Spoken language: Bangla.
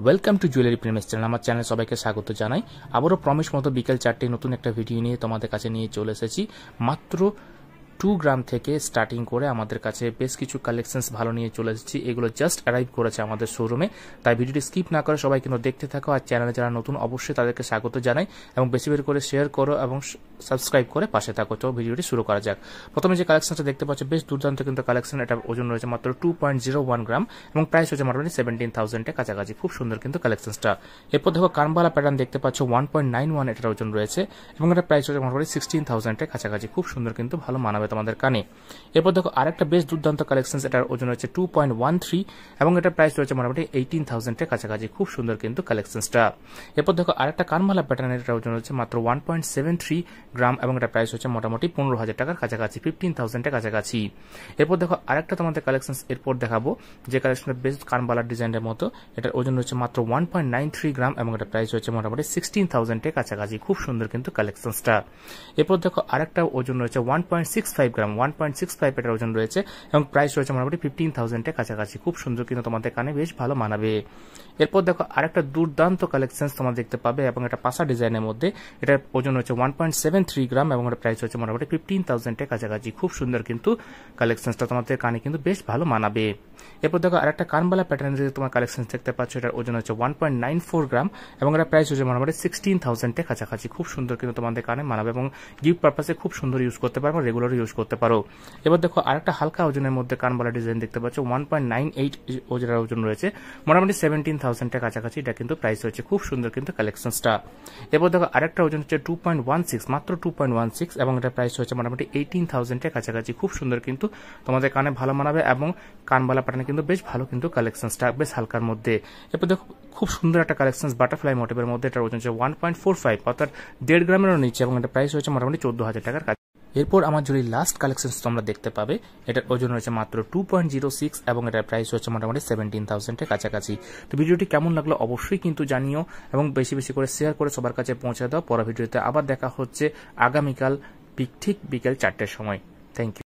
Welcome to jewellery premise channel. আমার চ্যানেলে সবাইকে স্বাগত জানাই। আবারও প্রমিস মতো বিকেল 4টে নতুন একটা ভিডিও নিয়ে তোমাদের কাছে নিয়ে চলে এসেছি। মাত্র 2 গ্রাম থেকে স্টার্টিং করে আমাদের কাছে বেশ কিছু কালেকশনস ভালো নিয়ে চলে এসেছি। এগুলো জাস্ট অ্যারাইভ করেছে আমাদের শোরুমে, তাই ভিডিওটি স্কিপ না করে সবাই কিন্তু দেখতে থাকো। আর চ্যানেলে যারা নতুন অবশ্যই তাদেরকে স্বাগত জানাই এবং বেশি বেশি করে শেয়ার করো এবং সাবস্ক্রাইব করে পাশে থাকো। তো ভিডিওটি শুরু করা যাক। প্রথমে যে কালেকশনটা দেখতে পাচ্ছ বেশ দুর্দান্ত কিন্তু কালেকশন। এটা ওজন রয়েছে মাত্র 2.01 গ্রাম এবং প্রাইস হচ্ছে মোটামুটি 17,000 কাছাকাছি। খুব সুন্দর কিন্তু কালেকশনসটা। এরপর দেখো কানবালা প্যাটার্ন দেখতে পাচ্ছ 1.91 এটার ওজন রয়েছে এবং এটা প্রাইস হচ্ছে মোটামুটি 16,000 কাছাকাছি। খুব সুন্দর কিন্তু ভালো মানাবে তোমাদের কানে। এরপর দেখো আরেকটা বেশ দুর্দান্ত কালেকশন, এটার ওজন হচ্ছে 2.13 এবং এটার প্রাইস রয়েছে মোটামুটি 18,000 কাছাকাছি। খুব সুন্দর কিন্তু কালেকশনসটা। এরপর দেখো আরেকটা কানমালা প্যাটার্নের, এটার ওজন হচ্ছে মাত্র 1.73 গ্রাম এবং এটা প্রাইস হচ্ছে মোটামুটি 15,000 টাকার কাছাকাছি, 15,000 কাছাকাছি। এরপর দেখো আরেকটা তোমাদের কালেকশন এরপর দেখাবো, যে কালেকশনটা বেশ কানবালার ডিজাইনের মতো। এটার ওজন হচ্ছে মাত্র 1.93 গ্রাম এবং এটা প্রাইস হচ্ছে মোটামুটি 16,000 কাছাকাছি। খুব সুন্দর কিন্তু কালেকশনসটা। এরপর দেখো আরেকটা ওজন রয়েছে 1.65 গ্রাম, 1.65 এটার ওজন রয়েছে এবং প্রাইস রয়েছে মোটামুটি 15,000 কাছাকাছি। খুব সুন্দর কিন্তু তোমাদের কানে বেশ ভালো মানাবে। এরপর দেখো আরেকটা দুর্দান্ত কালেকশন তোমরা দেখতে পাবে এবং এটা পাশা ডিজাইনের মধ্যে। এটার ওজন হচ্ছে 1.73 গ্রাম এবং এর প্রাইস হচ্ছে মোটামুটি 15,000 কাছাকাছি। খুব সুন্দর কিন্তু কালেকশনটা তোমাদের কানে কিন্তু বেশ ভালো মানাবে। এরপর দেখো আরেকটা কানবালা প্যাটার্নের তোমার কালেকশন দেখতে পাচ্ছ, এটার ওজন হচ্ছে 1.94 গ্রাম এবং এর প্রাইস হচ্ছে মোটামুটি 16,000 কাছাকাছি। খুব সুন্দর কিন্তু তোমাদের কানে মানাবে এবং গিফট পারপাসে খুব সুন্দর ইউজ করতে পারো, রেগুলার ইউজ করতে পারো। এবার দেখো আরেকটা হালকা ওজনের মধ্যে কানবালা ডিজাইন দেখতে পাচ্ছ, 1.98 ওজনের ওজন রয়েছে, মোটামুটি 17,000 কাছাকাছি। এটা কিন্তু প্রাইস হচ্ছে খুব সুন্দর কিন্তু কালেকশনসটা। এবার দেখো আরেকটা ওজন হচ্ছে 2.16, মাত্র 2.16 এবং এটা প্রাইস হচ্ছে মোটামুটি 18,000 কাছাকাছি। খুব সুন্দর কিন্তু তোমাদের কানে ভালো মানাবে এবং কানবালা প্যাটার্নে কিন্তু বেশ ভালো কিন্তু কালেকশনসটা, বেশ হালকার মধ্যে। এরপর দেখো খুব সুন্দর একটা কালেকশন বাটারফ্লাই মোটিভের মধ্যে। এটার ওজন হচ্ছে 1.45 অর্থাৎ 1.5 গ্রামেরও নিচে এবং এটা প্রাইস হচ্ছে মোটামুটি 14,000 টাকার কাছে। এরপর আমার যদি লাস্ট কালেকশন তোমরা দেখতে পাবে, এটার ওজন রয়েছে মাত্র 2.06 এবং এটার প্রাইস হচ্ছে মোটামুটি 17,000 কাছাকাছি। তো ভিডিওটি কেমন লাগলো অবশ্যই কিন্তু জানিও এবং বেশি বেশি করে শেয়ার করে সবার কাছে পৌঁছে দাও। পরের ভিডিওতে আবার দেখা হচ্ছে আগামীকাল ঠিক বিকেল 4টের সময়। Thank you.